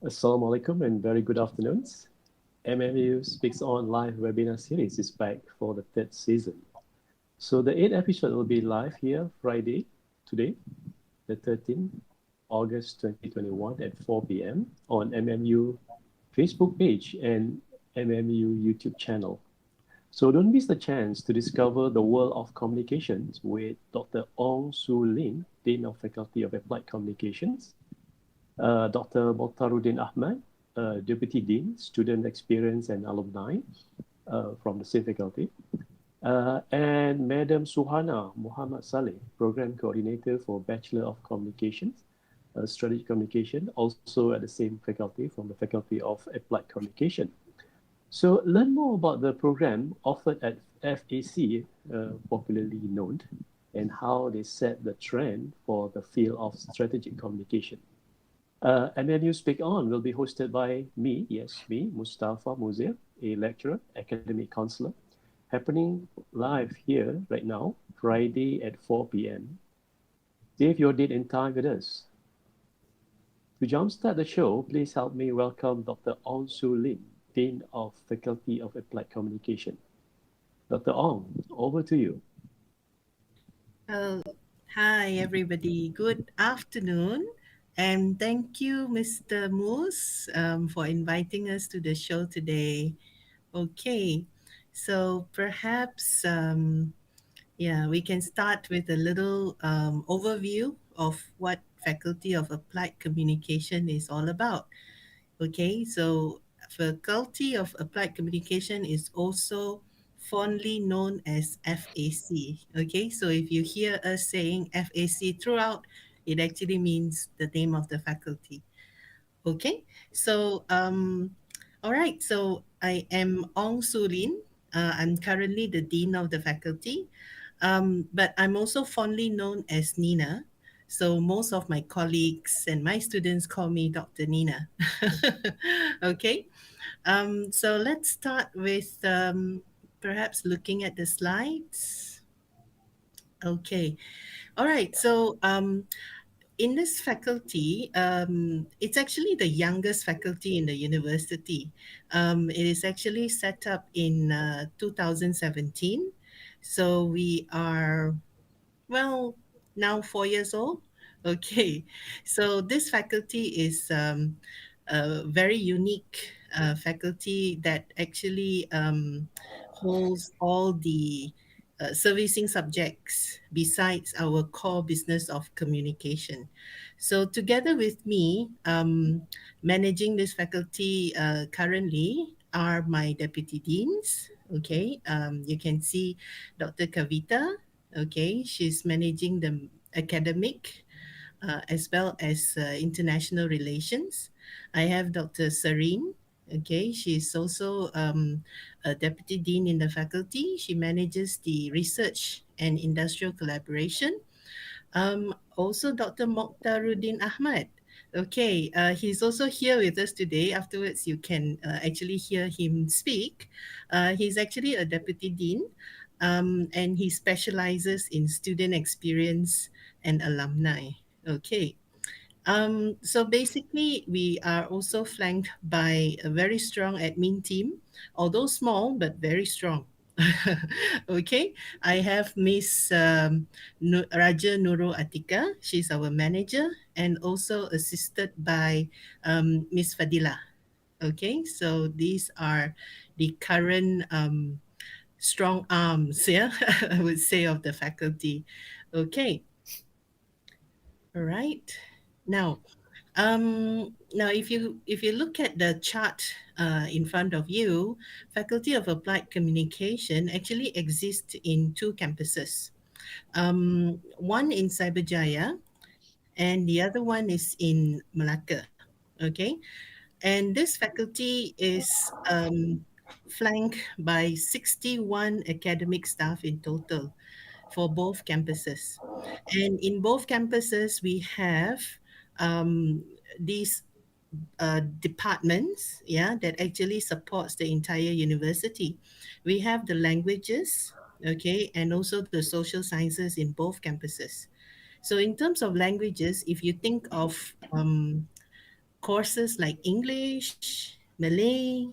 Assalamu alaikum and very good afternoons. MMU Speaks On live webinar series is back for the third season. So the eighth episode will be live here Friday, today, the 13th August 2021 at 4 p.m. on MMU Facebook page and MMU YouTube channel. So don't miss the chance to discover the world of communications with Dr. Ong Su Lin, Dean of Faculty of Applied Communications, Dr. Mokhtaruddin Ahmad, Deputy Dean, Student Experience and Alumni from the same faculty, and Madam Suhana Muhammad Saleh, Program Coordinator for Bachelor of Communications, Strategic Communication, also at the same faculty from the Faculty of Applied Communication. So learn more about the program offered at FAC, popularly known, and how they set the trend for the field of strategic communication. And then You Speak On will be hosted by me, yes, me, Mustafa Muzir, a lecturer, academic counselor, happening live here right now, Friday at 4 p.m. Save your date and time with us. To jumpstart the show, please help me welcome Dr. Ong Su Lin, Dean of Faculty of Applied Communication. Dr. Ong, over to you. Oh, hi, everybody. Good afternoon. And thank you, Mr. Moose, for inviting us to the show today. Okay, so perhaps, we can start with a little overview of what Faculty of Applied Communication is all about. Okay, so Faculty of Applied Communication is also fondly known as FAC. Okay, so if you hear us saying FAC throughout, it actually means the name of the faculty. Okay, so all right, so I am Ong Sulin. I'm currently the dean of the faculty, but I'm also fondly known as Nina. So most of my colleagues and my students call me Dr. Nina. Okay, so let's start with perhaps looking at the slides. Okay, all right. So in this faculty, it's actually the youngest faculty in the university. It is actually set up in 2017. So we are, well, now 4 years old. Okay. So this faculty is a very unique faculty that actually holds all the servicing subjects besides our core business of communication. So, together with me, managing this faculty currently are my deputy deans. Okay, you can see Dr. Kavita. Okay, she's managing the academic as well as international relations. I have Dr. Serene. Okay, she's also a deputy dean in the faculty. She manages the research and industrial collaboration. Also, Dr. Mokhtaruddin Ahmad. Okay, he's also here with us today. Afterwards, you can actually hear him speak. He's actually a deputy dean, and he specializes in student experience and alumni. Okay. So basically, we are also flanked by a very strong admin team, although small but very strong. Okay, I have Miss Raja Nurul Atika. She's our manager and also assisted by Miss Fadila. Okay, so these are the current strong arms, yeah, I would say, of the faculty. Okay, all right. Now, if you look at the chart in front of you, Faculty of Applied Communication actually exists in two campuses. One in Cyberjaya, and the other one is in Malacca. Okay, and this faculty is flanked by 61 academic staff in total for both campuses. And in both campuses, we have these departments, yeah, that actually supports the entire university. We have the languages, okay, and also the social sciences in both campuses. So in terms of languages, if you think of courses like English, Malay,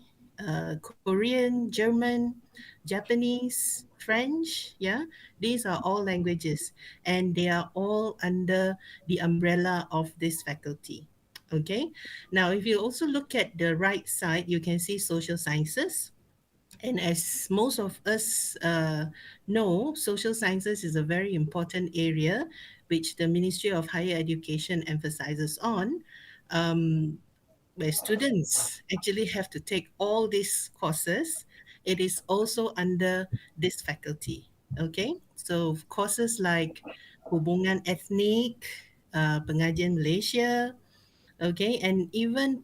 Korean, German, Japanese, French. Yeah, these are all languages, and they are all under the umbrella of this faculty. Okay, now if you also look at the right side, you can see social sciences. And as most of us know, social sciences is a very important area which the Ministry of Higher Education emphasizes on, um, where students actually have to take all these courses. It is also under this faculty. Okay, so courses like hubungan ethnic, pengajian Malaysia, okay, and even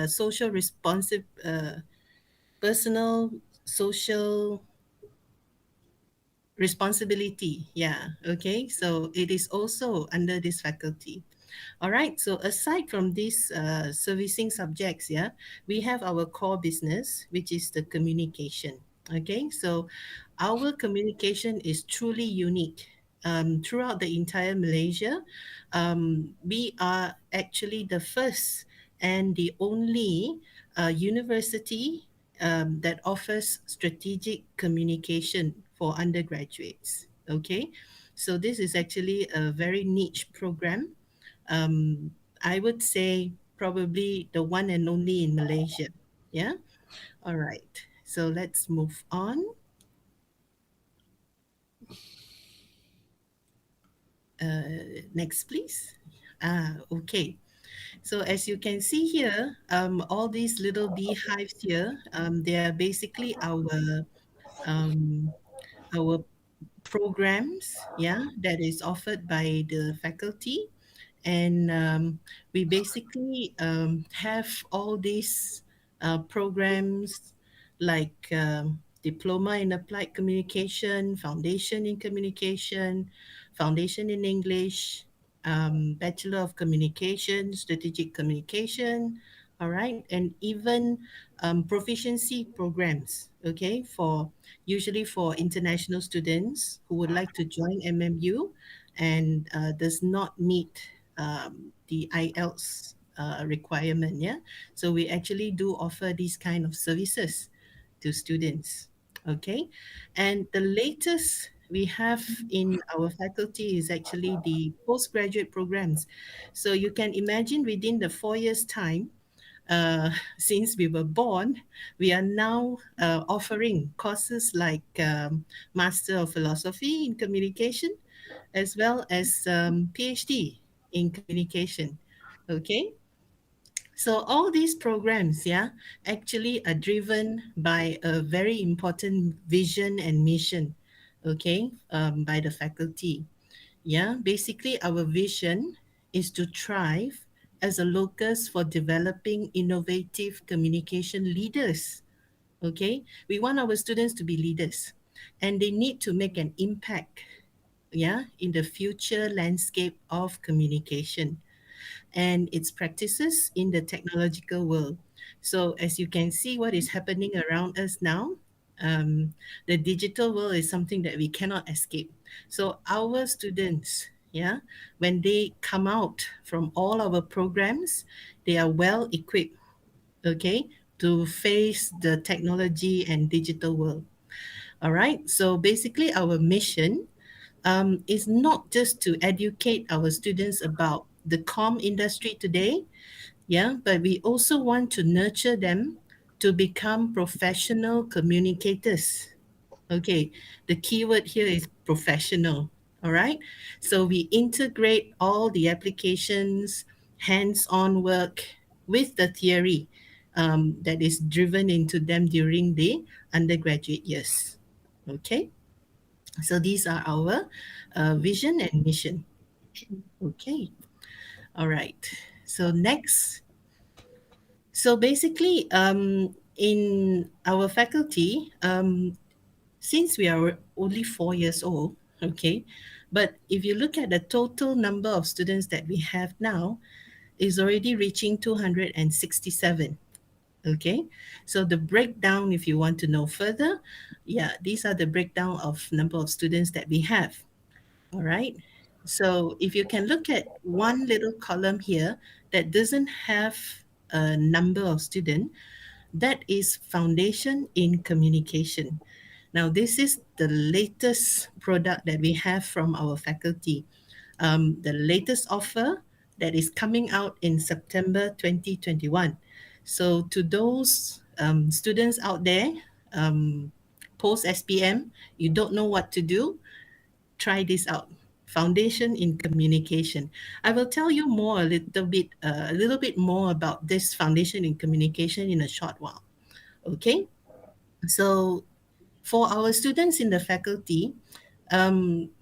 social responsive personal social responsibility. Yeah, okay, so it is also under this faculty. All right, so aside from these servicing subjects, yeah, we have our core business, which is the communication. Okay, so our communication is truly unique. Throughout the entire Malaysia, we are actually the first and the only university that offers strategic communication for undergraduates. Okay, so this is actually a very niche program. um, I would say probably the one and only in Malaysia. Yeah. All right. So let's move on. Next, please. Okay. So as you can see here, all these little beehives here, they are basically um, our programs, yeah, that is offered by the faculty. And we basically have all these programs like Diploma in Applied Communication, Foundation in Communication, Foundation in English, Bachelor of Communication, Strategic Communication, all right, and even proficiency programs, okay, for usually for international students who would like to join MMU and does not meet the IELTS requirement. Yeah, so we actually do offer these kind of services to students. Okay, and the latest we have in our faculty is actually the postgraduate programs. So you can imagine within the 4 years' time, uh, since we were born, we are now offering courses like Master of Philosophy in Communication, as well as PhD in Communication. Okay, so all these programs, yeah, actually are driven by a very important vision and mission, okay, by the faculty. Yeah, basically our vision is to thrive as a locus for developing innovative communication leaders. Okay, we want our students to be leaders, and they need to make an impact, yeah, in the future landscape of communication and its practices in the technological world. So, as you can see, what is happening around us now, the digital world is something that we cannot escape. So, our students, yeah, when they come out from all our programs, they are well equipped, okay, to face the technology and digital world. All right. So, basically, our mission is not just to educate our students about the com industry today, yeah, but we also want to nurture them to become professional communicators. Okay, the keyword here is professional. All right, so we integrate all the applications, hands on work with the theory that is driven into them during the undergraduate years. Okay, so these are our vision and mission. Okay, all right. So next, so basically, in our faculty, since we are only 4 years old, okay, but if you look at the total number of students that we have now, is already reaching 267. Okay, so the breakdown, if you want to know further, yeah, these are the breakdown of number of students that we have. All right. So if you can look at one little column here that doesn't have a number of students, that is foundation in communication. Now, this is the latest product that we have from our faculty, the latest offer that is coming out in September 2021. So, to those students out there, post SPM, you don't know what to do, try this out. Foundation in communication. I will tell you more a little bit more about this foundation in communication in a short while. Okay, so for our students in the faculty,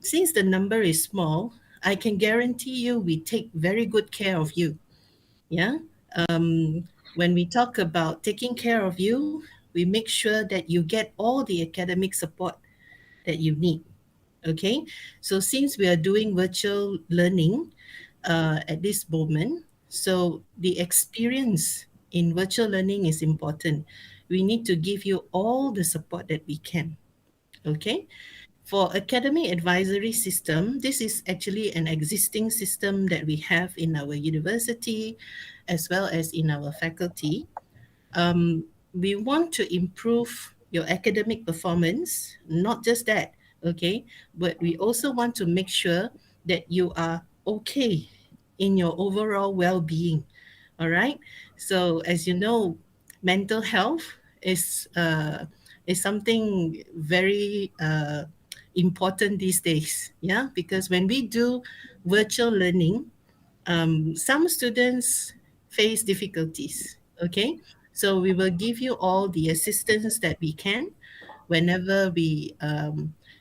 since the number is small, I can guarantee you we take very good care of you. Yeah. When we talk about taking care of you, we make sure that you get all the academic support that you need. Okay. So since we are doing virtual learning at this moment, so the experience in virtual learning is important. We need to give you all the support that we can. Okay. For academic advisory system, this is actually an existing system that we have in our university as well as in our faculty. We want to improve your academic performance, not just that, okay, but we also want to make sure that you are okay in your overall well-being. All right. So as you know, mental health is uh, is something very important these days. Yeah, because when we do virtual learning, some students face difficulties. Okay, so we will give you all the assistance that we can whenever we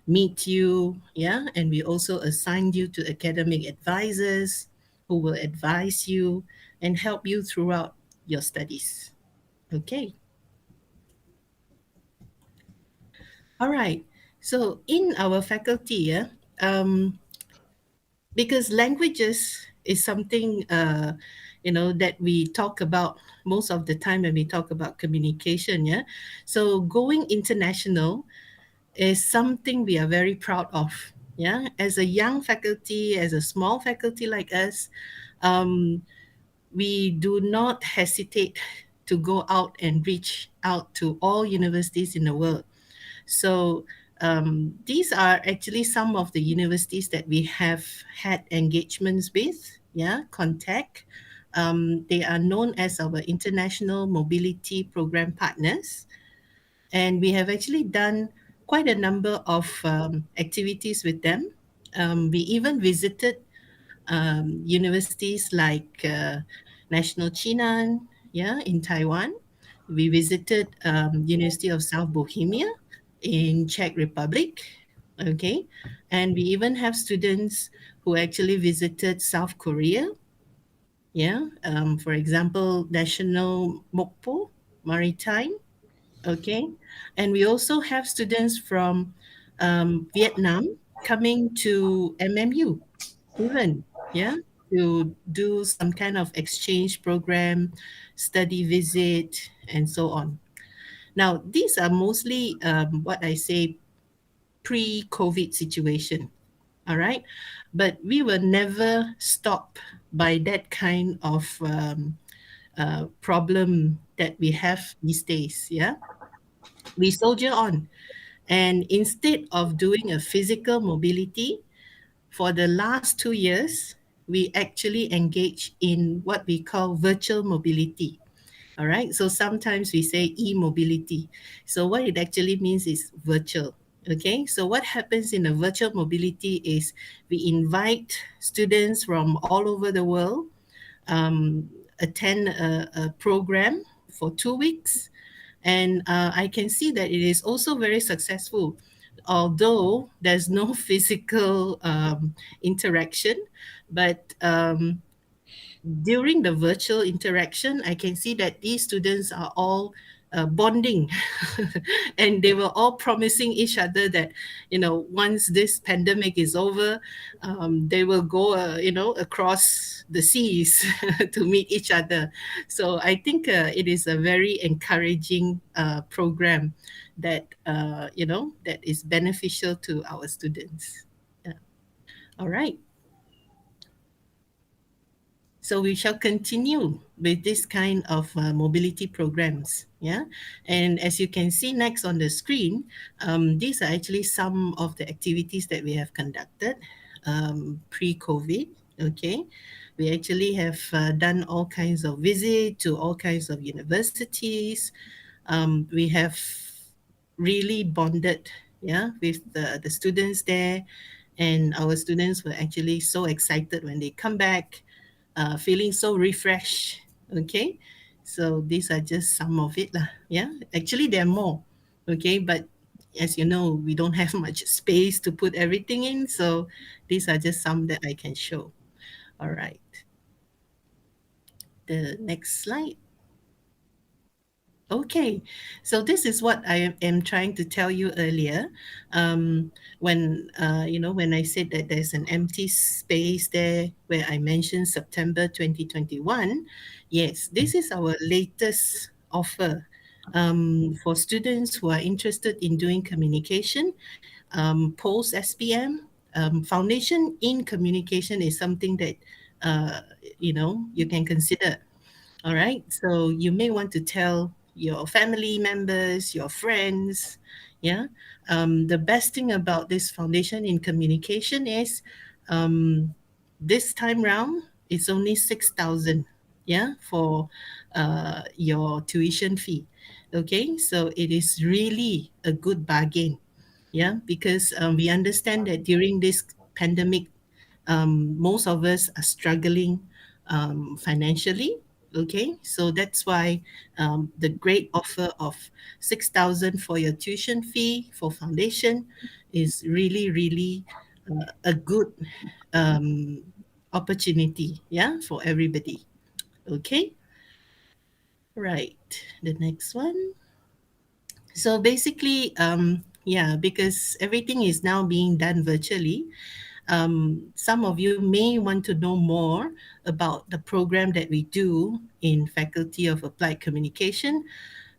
meet you. Yeah, and we also assign you to academic advisors who will advise you and help you throughout your studies. Okay, all right. So in our faculty, yeah, because languages is something that we talk about most of the time when we talk about communication. Yeah, so going international is something we are very proud of. Yeah, as a young faculty, as a small faculty like us, um, we do not hesitate to go out and reach out to all universities in the world. So these are actually some of the universities that we have had engagements with, yeah, contact. They are known as our international mobility program partners. And we have actually done quite a number of activities with them. We even visited universities like National Chinan, yeah, in Taiwan. We visited University of South Bohemia in Czech Republic, okay, and we even have students who actually visited South Korea, yeah. For example, National Mokpo Maritime, okay, and we also have students from Vietnam coming to MMU even, yeah, to do some kind of exchange program, study visit, and so on. Now, these are mostly what I say pre-COVID situation, all right? But we will never stop by that kind of problem that we have these days, yeah? We soldier on. And instead of doing a physical mobility, for the last 2 years, we actually engage in what we call virtual mobility. All right. So sometimes we say e mobility. So what it actually means is virtual. Okay. So what happens in a virtual mobility is we invite students from all over the world, um, attend a program for 2 weeks, and I can see that it is also very successful. Although there's no physical interaction, but during the virtual interaction, I can see that these students are all bonding and they were all promising each other that, once this pandemic is over, they will go, across the seas to meet each other. So I think it is a very encouraging program that is beneficial to our students. Yeah. All right. So we shall continue with this kind of mobility programs. Yeah. And as you can see next on the screen, these are actually some of the activities that we have conducted pre-COVID. Okay. We actually have done all kinds of visit to all kinds of universities. We have really bonded, yeah, with the students there, and our students were actually so excited when they come back, feeling so refreshed. Okay, so these are just some of it lah. Yeah, actually there are more. Okay, but as you know, we don't have much space to put everything in, so these are just some that I can show. All right, the next slide. Okay, so this is what I am trying to tell you earlier. When when I said that there's an empty space there, where I mentioned September 2021. Yes, this is our latest offer for students who are interested in doing communication, post SPM. Foundation in communication is something that you can consider. All right. So you may want to tell your family members, your friends. Yeah. The best thing about this foundation in communication is um, this time round, it's only 6,000. Yeah. For your tuition fee. Okay. So it is really a good bargain. Yeah. Because we understand that during this pandemic, most of us are struggling financially. Okay, so that's why the great offer of 6,000 for your tuition fee for foundation is really, really a good um, opportunity, yeah, for everybody. Okay, right. The next one. So basically, yeah, because everything is now being done virtually, some of you may want to know more about the program that we do in Faculty of Applied Communication,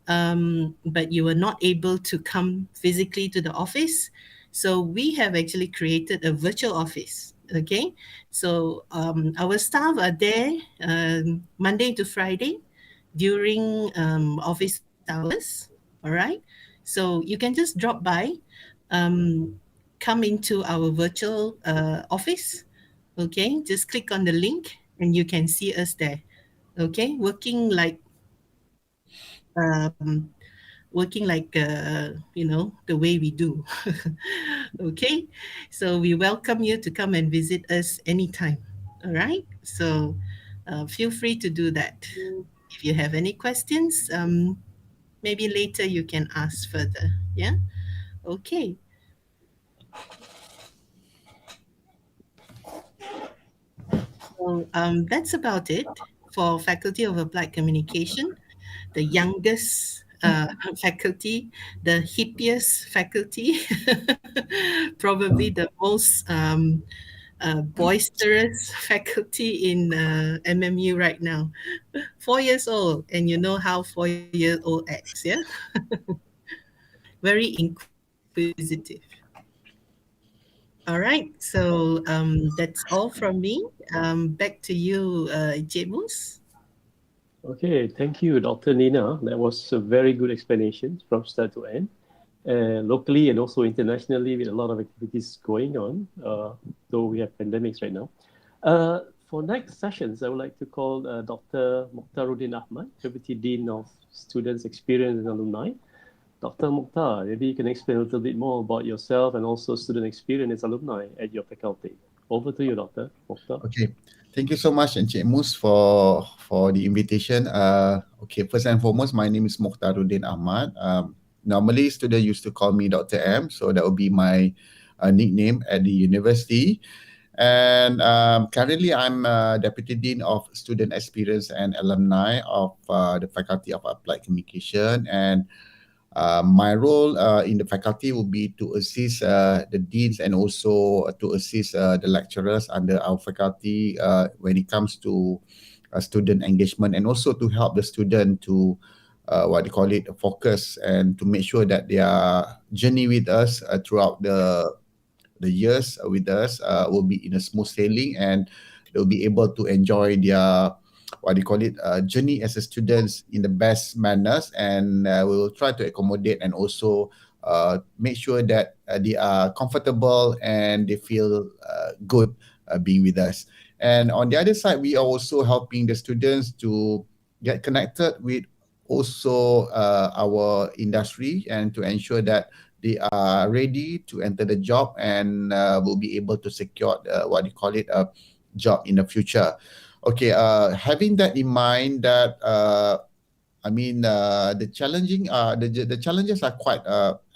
but you were not able to come physically to the office. So we have actually created a virtual office. Okay, so our staff are there Monday to Friday during office hours. All right, so you can just drop by, um, come into our virtual office. Okay, just click on the link and you can see us there. Okay, um, working like the way we do. Okay, so we welcome you to come and visit us anytime. All right, so feel free to do that. If you have any questions, maybe later you can ask further. Yeah. Okay. So that's about it for Faculty of Applied Communication, the youngest faculty, the hippiest faculty, probably the most boisterous faculty in MMU right now. 4 years old, and you know how 4 year old acts, yeah? Very inquisitive. All right, so that's all from me. Back to you, Jamus. Okay, thank you, Dr. Nina. That was a very good explanation from start to end. Locally and also internationally, with a lot of activities going on, though we have pandemics right now. For next sessions, I would like to call Dr. Mokhtaruddin Ahmad, Deputy Dean of Students Experience and Alumni. Dr. Mokhtar, maybe you can explain a little bit more about yourself and also student experience as alumni at your faculty. Over to you, Dr. Mokhtar. Okay. Thank you so much, Encik Mus, for the invitation. Okay, first and foremost, my name is Mokhtaruddin Ahmad. Normally, students used to call me Dr. M, so that would be my nickname at the university. And currently, I'm Deputy Dean of Student Experience and Alumni of the Faculty of Applied Communication. And my role in the faculty will be to assist the deans and also to assist the lecturers under our faculty when it comes to student engagement, and also to help the student to what they call it, focus, and to make sure that their journey with us throughout the years with us will be in a smooth sailing, and they'll be able to enjoy their journey as a students in the best manners, and we will try to accommodate and also make sure that they are comfortable and they feel good being with us. And on the other side, we are also helping the students to get connected with also our industry, and to ensure that they are ready to enter the job and will be able to secure a job in the future. Okay, having that in mind, that the challenges are quite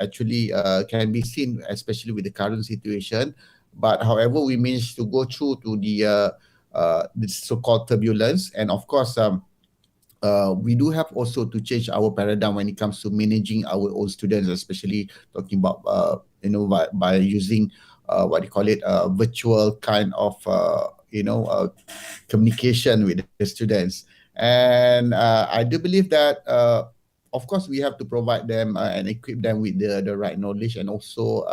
actually can be seen, especially with the current situation. But however, we managed to go through to the so-called turbulence, and of course, we do have also to change our paradigm when it comes to managing our own students, especially talking about by using virtual kind of communication with the students. And I do believe that of course we have to provide them and equip them with the right knowledge, and also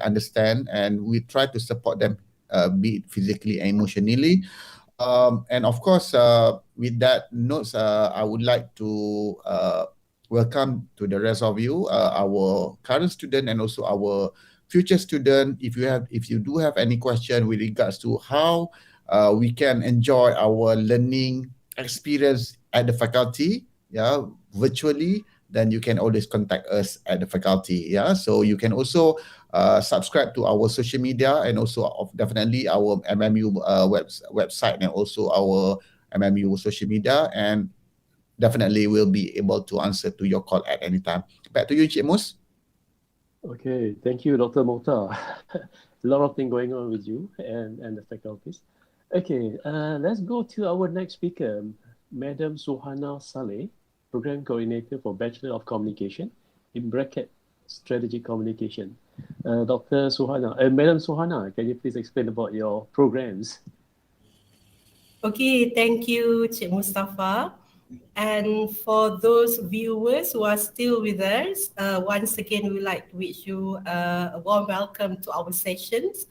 understand, and we try to support them, be it physically and emotionally. And of course, with that notes, I would like to welcome to the rest of you, our current student and also our future student. If you do have any question with regards to how we can enjoy our learning experience at the faculty, yeah, virtually, then you can always contact us at the faculty. Yeah, so you can also subscribe to our social media, and also definitely our MMU website, and also our MMU social media, and definitely we'll be able to answer to your call at any time. Back to you, Encik Mus. Okay, thank you, Dr. Mokhtar. A lot of things going on with you and the faculties. Okay, let's go to our next speaker, Madam Suhana Saleh, Program Coordinator for Bachelor of Communication, in bracket Strategic Communication. Dr. Suhana, Madam Suhana, can you please explain about your programs? Okay, thank you, Cik Mustafa. And for those viewers who are still with us, once again, we would like to wish you a warm welcome to our sessions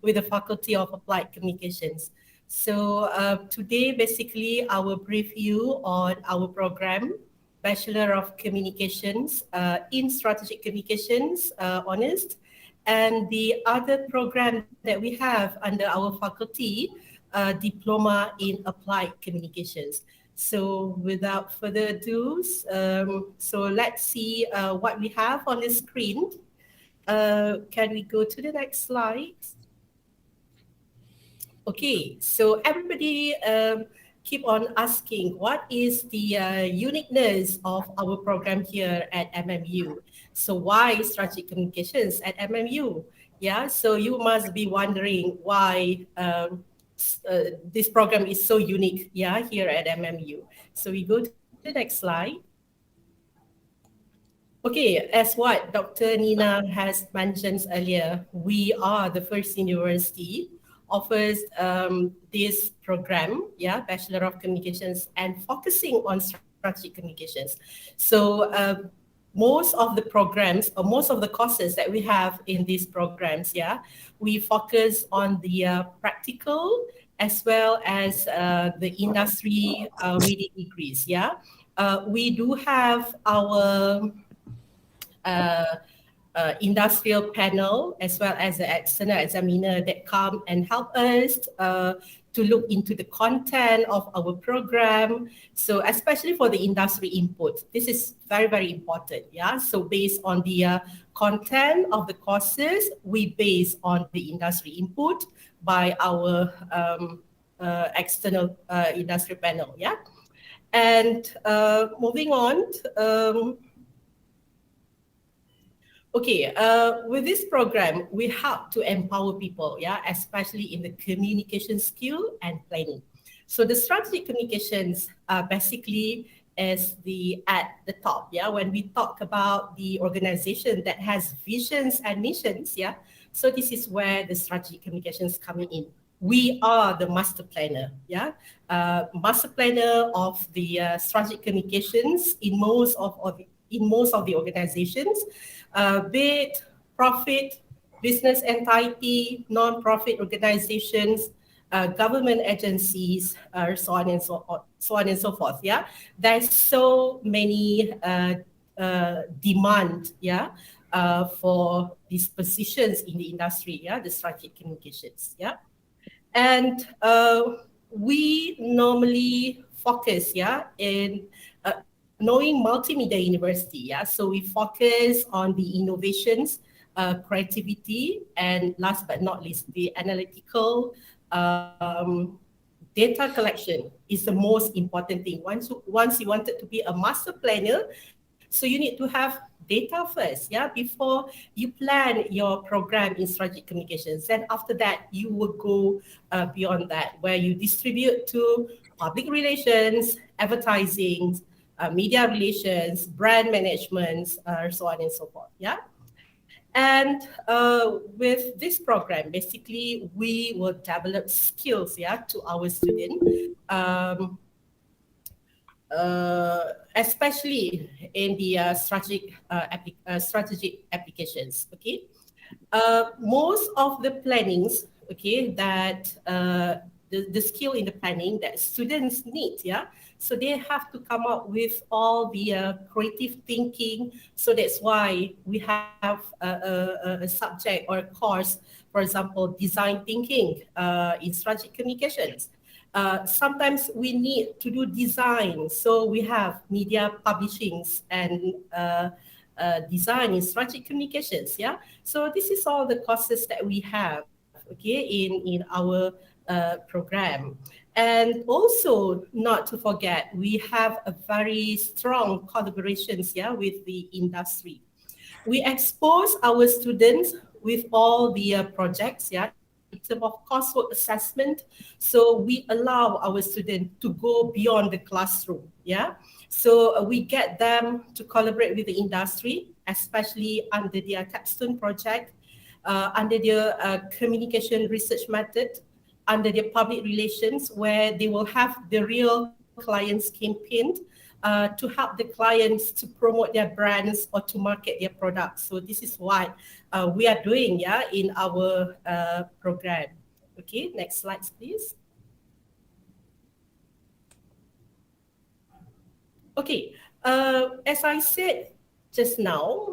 with the Faculty of Applied Communications. So today, basically, I will brief you on our program, Bachelor of Communications in Strategic Communications, Honest, and the other program that we have under our faculty, Diploma in Applied Communications. So without further ado, so let's see what we have on the screen. Can we go to the next slide? Okay, so everybody keep on asking, what is the uniqueness of our program here at MMU? So why strategic communications at MMU? Yeah, so you must be wondering why this program is so unique, yeah, here at MMU. So we go to the next slide. Okay, as what Dr. Nina has mentioned earlier, we are the first university offers this program, yeah, Bachelor of Communications, and focusing on strategic communications. So most of the programs, or most of the courses that we have in these programs, yeah, we focus on the practical as well as the industry reading degrees, yeah. We do have our industrial panel as well as the external examiner that come and help us to look into the content of our program. So especially for the industry input, this is very, very important. Yeah. So based on the content of the courses, we base on the industry input by our external industry panel. Yeah. And moving on. Okay, with this program, we help to empower people, yeah, especially in the communication skill and planning. So the strategic communications basically is at the top, yeah. When we talk about the organization that has visions and missions, yeah. So this is where the strategic communications coming in. We are the master planner, yeah, master planner of the strategic communications in most of the organizations. Be it profit, business entity, non-profit organizations, government agencies, so on and so on and so forth. Yeah, there's so many demand. Yeah, for these positions in the industry. Yeah, the strategic communications. Yeah, and we normally focus. Yeah, in knowing multimedia university. Yeah, so we focus on the innovations, creativity, and last but not least, the analytical data collection is the most important thing. Once you wanted to be a master planner, so you need to have data first, yeah, before you plan your program in strategic communications. And after that, you will go beyond that, where you distribute to public relations, advertising, media relations, brand management, so on and so forth. Yeah. And with this program, basically, we will develop skills, yeah, to our student, um, especially in the strategic applications. Okay, most of the plannings, okay, that the skill in the planning that students need, yeah. So they have to come up with all the creative thinking. So that's why we have a subject or a course, for example, design thinking in strategic communications. Sometimes we need to do design, so we have media publishings and design in strategic communications. Yeah, so this is all the courses that we have. Okay, in our program, and also not to forget, we have a very strong collaborations. Yeah, with the industry. We expose our students with all the projects, yeah, in terms of coursework assessment. So we allow our students to go beyond the classroom, yeah. So we get them to collaborate with the industry, especially under their capstone project, under their communication research method, under their public relations, where they will have the real clients campaign to help the clients to promote their brands or to market their products. So this is what we are doing, yeah, in our program. Okay, next slides, please. Okay, as I said just now,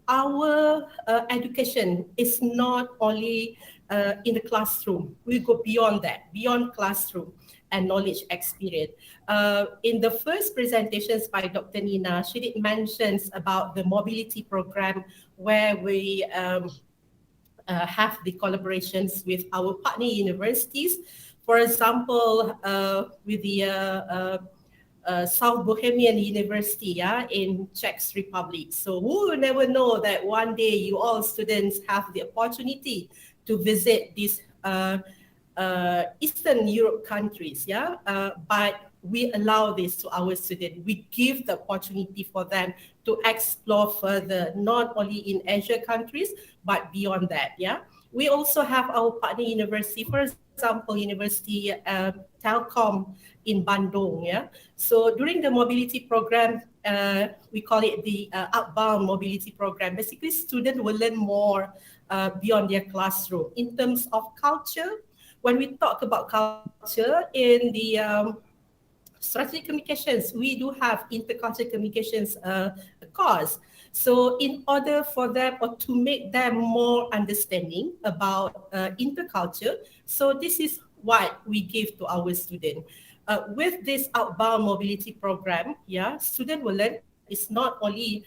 our education is not only in the classroom. We go beyond that, beyond classroom and knowledge experience. In the first presentations by Dr. Nina, she did mentions about the mobility program where we have the collaborations with our partner universities. For example, with the South Bohemian University, yeah, in Czech Republic. So who will never know that one day you all students have the opportunity to visit these Eastern Europe countries, yeah. But we allow this to our students. We give the opportunity for them to explore further, not only in Asia countries, but beyond that, yeah. We also have our partner university, for example, University Telkom in Bandung, yeah. So during the mobility program, we call it the Outbound mobility program. Basically, students will learn more beyond their classroom in terms of culture. When we talk about culture in the strategic communications, we do have intercultural communications course. So in order for them or to make them more understanding about interculture, so this is what we give to our student. With this outbound mobility program, yeah, student will learn it's not only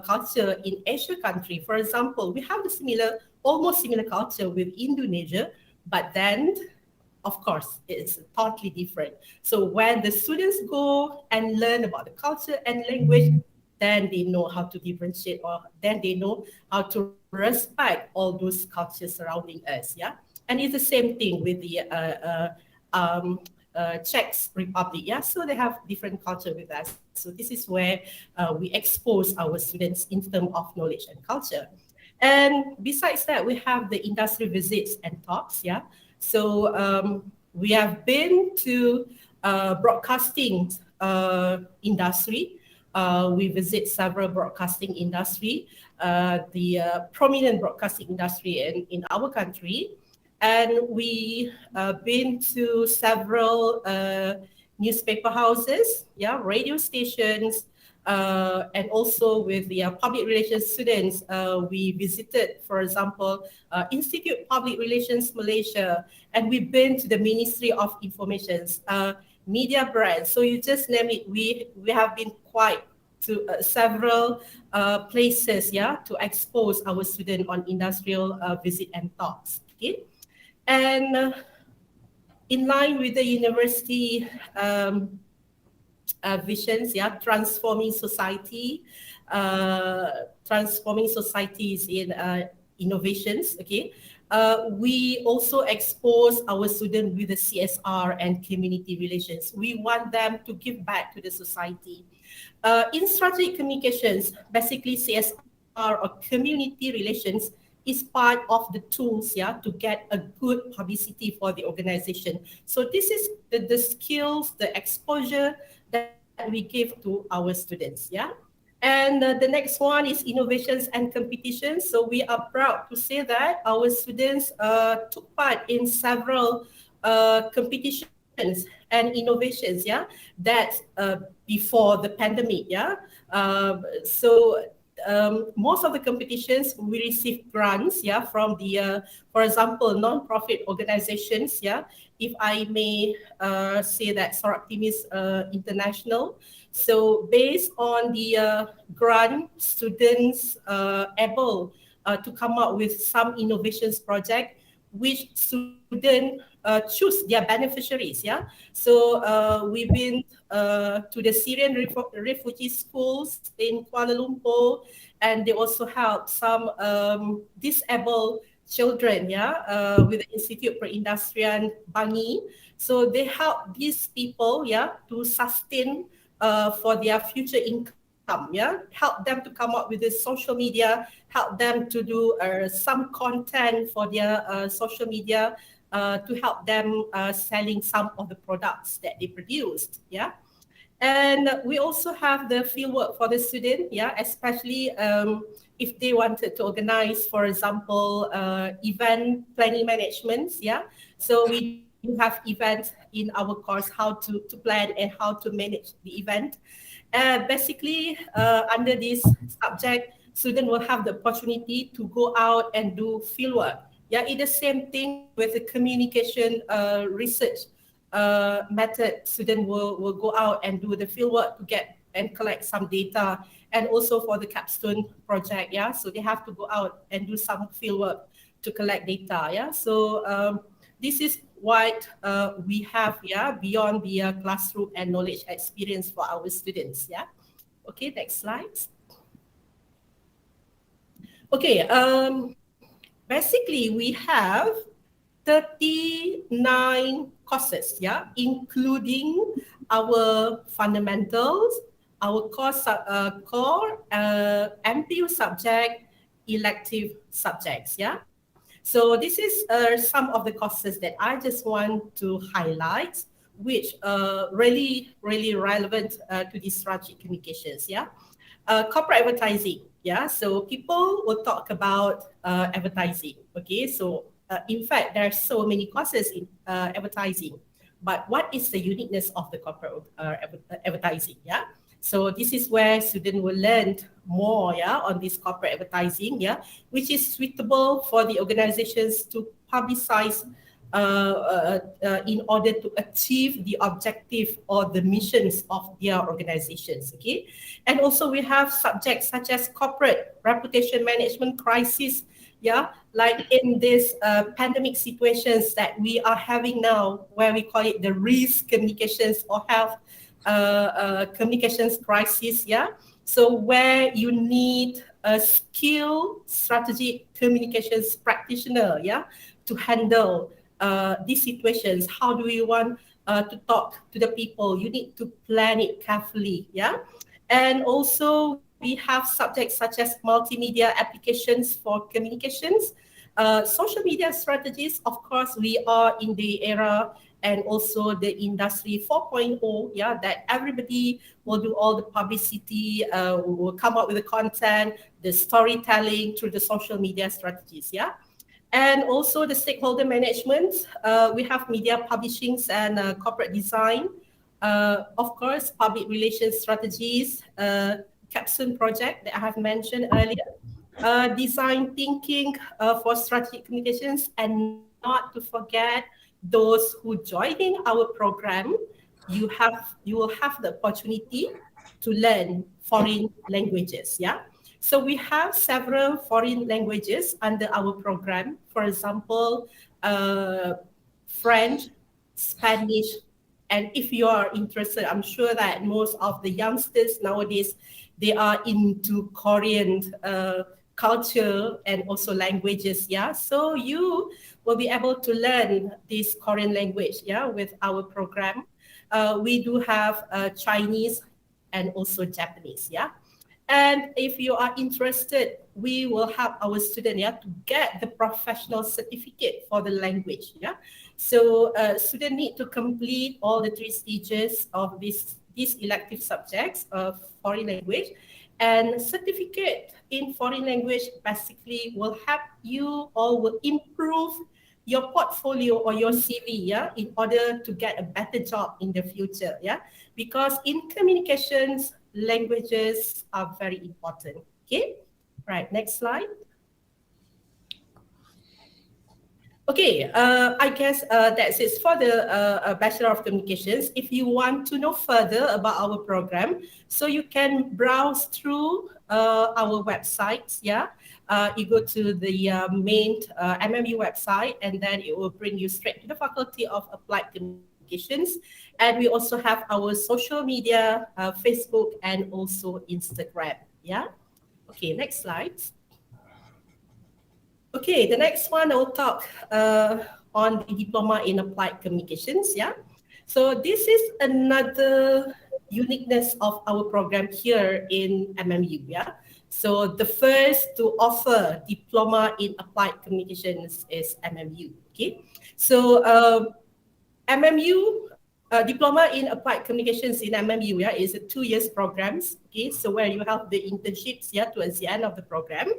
culture in Asia country. For example, we have the almost similar culture with Indonesia, but then of course, it's totally different. So when the students go and learn about the culture and language, then they know how to differentiate, or then they know how to respect all those cultures surrounding us. Yeah, and it's the same thing with the Czech Republic. Yeah, so they have different culture with us. So this is where we expose our students in terms of knowledge and culture. And besides that, we have the industry visits and talks. Yeah, so we have been to broadcasting industry. We visit several broadcasting industry, the prominent broadcasting industry in our country. and we been to several newspaper houses, yeah, radio stations, and also with the public relations students. We visited, for example, Institute Public Relations Malaysia, and we've been to the Ministry of Informations, media brands. So you just name it. We have been quite to several places, yeah, to expose our student on industrial visit and talks. Okay, and in line with the university visions, yeah, transforming societies in innovations. Okay, we also expose our students with the CSR and community relations. We want them to give back to the society. In strategic communications, basically CSR or community relations is part of the tools, yeah, to get a good publicity for the organization. So this is the skills, the exposure that we give to our students, yeah. And the next one is innovations and competitions. So we are proud to say that our students took part in several competitions and innovations, yeah, that before the pandemic, yeah. So most of the competitions we receive grants, yeah, from the for example, non-profit organizations, yeah. If I may say that Soroptimis International. So based on the grant, students able to come up with some innovations project which students choose their beneficiaries, yeah. So we've been to the Syrian refugee schools in Kuala Lumpur, and they also help some disabled children, yeah, with the Institute Perindustrian Bangi. So they help these people, yeah, to sustain for their future income, yeah, help them to come up with the social media, help them to do some content for their social media to help them selling some of the products that they produced, yeah. And we also have the fieldwork for the student, yeah, especially if they wanted to organize, for example, event planning management, yeah. So we do have events in our course, how to plan and how to manage the event. Basically, under this subject, student will have the opportunity to go out and do fieldwork. Yeah, it's the same thing with the communication research method. Student will go out and do the fieldwork to get and collect some data, and also for the capstone project, yeah. So they have to go out and do some fieldwork to collect data, yeah. So this is what we have, yeah, beyond the classroom and knowledge experience for our students, yeah. Okay, next slide. Okay, basically we have 39 courses, yeah, including our fundamentals, our core MPU subject, elective subjects, yeah. So this is some of the courses that I just want to highlight, which really relevant to these strategic communications, yeah. Corporate advertising, yeah. So people will talk about advertising, okay. So in fact, there are so many courses in advertising, but what is the uniqueness of the corporate advertising, yeah. So this is where students will learn more, yeah, on this corporate advertising, yeah, which is suitable for the organizations to publicize in order to achieve the objective or the missions of their organizations, okay. And also we have subjects such as corporate reputation management crisis, yeah, like in this pandemic situations that we are having now, where we call it the risk communications or health communications crisis, yeah. So where you need a skilled strategic communications practitioner, yeah, to handle these situations. How do you want to talk to the people? You need to plan it carefully, yeah. And also we have subjects such as multimedia applications for communications, social media strategies. Of course, we are in the era and also the industry 4.0, yeah, that everybody will do all the publicity, will come up with the content, the storytelling through the social media strategies, yeah. And also the stakeholder management, we have media publishings and corporate design, of course, public relations strategies, capstone project that I have mentioned earlier, design thinking for strategic communications, and not to forget those who joining our program, you will have the opportunity to learn foreign languages. Yeah. So we have several foreign languages under our program. For example, French, Spanish, and if you are interested, I'm sure that most of the youngsters nowadays, they are into Korean culture and also languages. Yeah, so you will be able to learn this Korean language. Yeah, with our program, we do have Chinese and also Japanese. Yeah. And if you are interested, we will help our student, yeah, to get the professional certificate for the language. Yeah. So student need to complete all the 3 stages of these elective subjects of foreign language. And certificate in foreign language basically will help you or will improve your portfolio or your CV, yeah, in order to get a better job in the future, yeah. Because in communications, languages are very important. Okay, right. Next slide. Okay, I guess that's it for the Bachelor of Communications. If you want to know further about our program, so you can browse through our websites. Yeah, you go to the main MMU website, and then it will bring you straight to the Faculty of Applied Communications. And we also have our social media, Facebook, and also Instagram. Yeah. Okay, next slide. Okay, the next one I'll talk on the Diploma in Applied Communications. Yeah, so this is another uniqueness of our program here in MMU. Yeah, so the first to offer Diploma in Applied Communications is MMU. Okay, so MMU Diploma in Applied Communications in MMU, yeah, is a 2 years programs. Okay, so where you have the internships, yeah, towards the end of the program.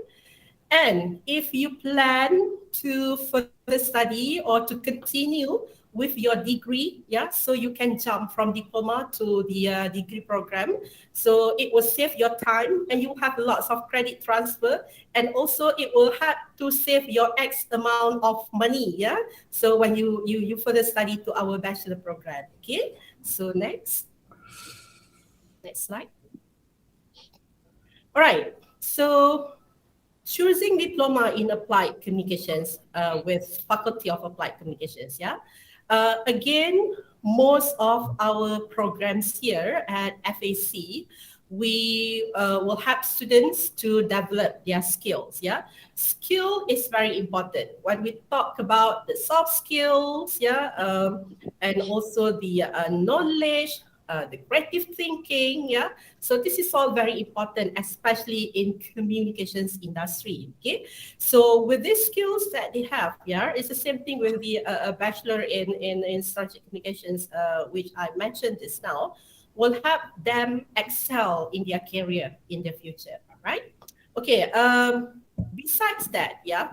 And if you plan to further study or to continue with your degree, yeah, so you can jump from diploma to the degree program. So it will save your time and you have lots of credit transfer, and also it will help to save your X amount of money, yeah. So when you further study to our bachelor program, okay. So next slide. All right. So choosing Diploma in Applied Communications with Faculty of Applied Communications, yeah. Again, most of our programs here at FAC, we will help students to develop their skills, yeah. Skill is very important. When we talk about the soft skills, yeah, and also the knowledge, the creative thinking, yeah. So this is all very important, especially in communications industry. Okay, so with these skills that they have, yeah, it's the same thing with the bachelor in strategic communications, which I mentioned just now, will help them excel in their career in the future, right? Okay. Besides that, yeah,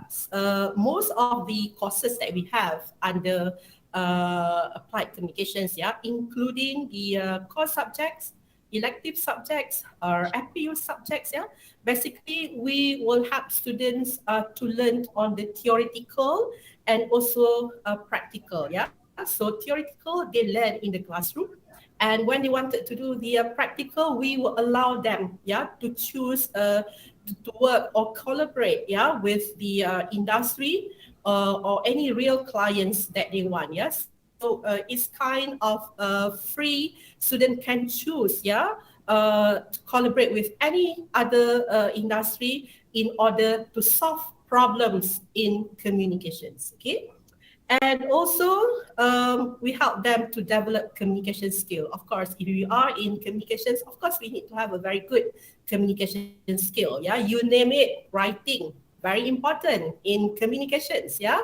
most of the courses that we have under applied communications, yeah, including the core subjects, elective subjects, or FPU subjects, yeah. Basically, we will help students to learn on the theoretical and also practical, yeah. So theoretical, they learn in the classroom. And when they wanted to do the practical, we will allow them, yeah, to choose to work or collaborate, yeah, with the industry or any real clients that they want. Yes, so it's kind of free. Student can choose, yeah, to collaborate with any other industry in order to solve problems in communications. Okay. And also, we help them to develop communication skill. Of course, if you are in communications, of course, we need to have a very good communication skill. Yeah, you name it, writing, very important in communications. Yeah,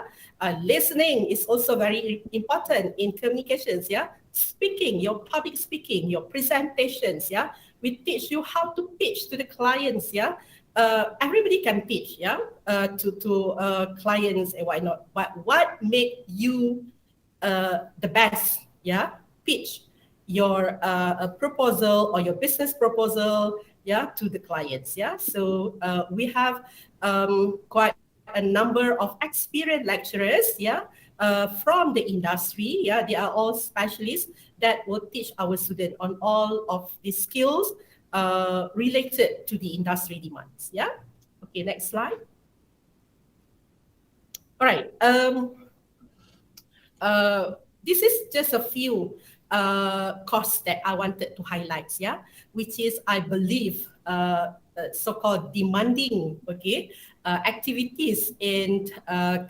listening is also very important in communications. Yeah, speaking, your public speaking, your presentations. Yeah, we teach you how to pitch to the clients. Yeah. everybody can pitch, yeah, to clients and whatnot. But what make you the best, yeah, pitch your a proposal or your business proposal, yeah, to the clients, yeah. So we have quite a number of experienced lecturers, yeah, from the industry, yeah. They are all specialists that will teach our students on all of the skills related to the industry demands, yeah. Okay, next slide. All right. This is just a few costs that I wanted to highlight, yeah, which is, I believe, so-called demanding, okay, activities in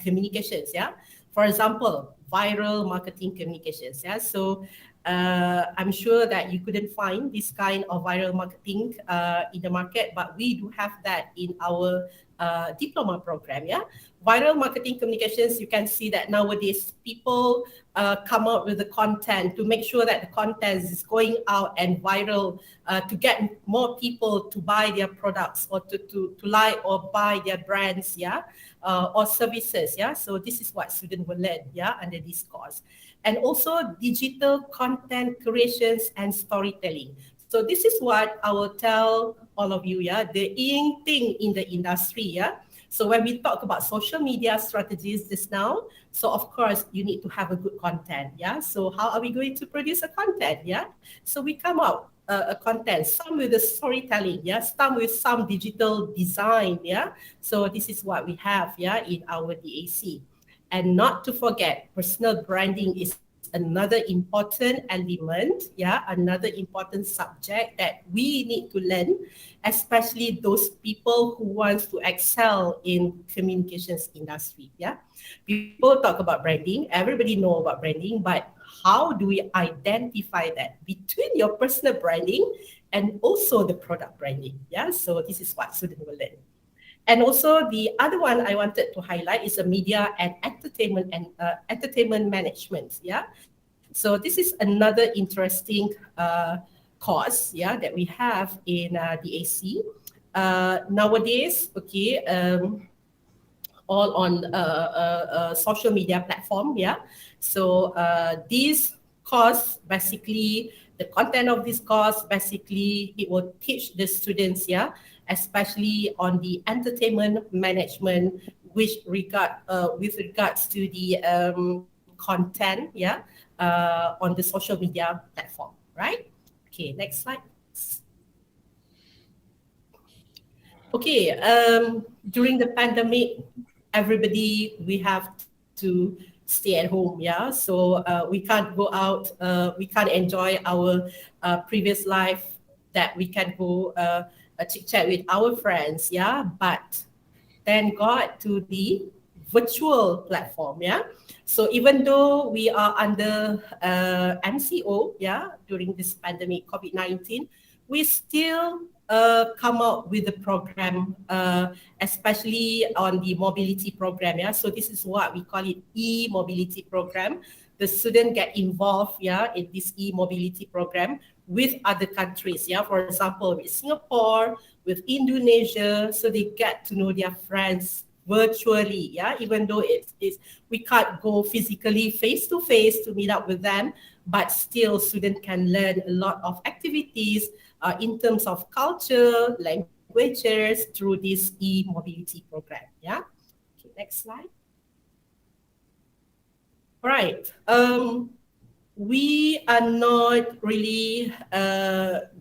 communications, yeah. For example, viral marketing communications, yeah. So I'm sure that you couldn't find this kind of viral marketing in the market, but we do have that in our diploma program, yeah. Viral marketing communications, you can see that nowadays people come out with the content to make sure that the content is going out and viral to get more people to buy their products or to like or buy their brands, yeah, or services, yeah. So this is what students will learn, yeah, under this course. And also digital content creations and storytelling. So this is what I will tell all of you, yeah, the in thing in the industry, yeah. So when we talk about social media strategies just now, so of course you need to have a good content, yeah. So how are we going to produce a content, yeah? So we come out a content, some with the storytelling, yeah, some with some digital design, yeah. So this is what we have, yeah, in our DAC. And not to forget, personal branding is another important element, yeah, another important subject that we need to learn, especially those people who wants to excel in communications industry, yeah. People talk about branding, everybody know about branding, but how do we identify that between your personal branding and also the product branding, yeah. So this is what students will learn. And also the other one I wanted to highlight is a media and entertainment management. Yeah. So this is another interesting course, yeah, that we have in the AC. Nowadays, okay, all on social media platform, yeah. So this course, basically the content of this course, basically it will teach the students, yeah, especially on the entertainment management, which with regards to the content, yeah, on the social media platform, right? Okay, next slide. Okay, during the pandemic, everybody, we have to stay at home, yeah. So we can't go out, we can't enjoy our previous life that we can go chit chat with our friends, yeah. But thank God to the virtual platform, yeah. So even though we are under MCO, yeah, during this pandemic, COVID-19, we still come out with the program, especially on the mobility program, yeah. So this is what we call it e-mobility program. The student get involved, yeah, in this e-mobility program with other countries, yeah. For example, with Singapore, with Indonesia, so they get to know their friends virtually, yeah, even though it's we can't go physically face to face to meet up with them, but still students can learn a lot of activities in terms of culture, languages through this e-mobility program, yeah. Okay, next slide. All right. We are not really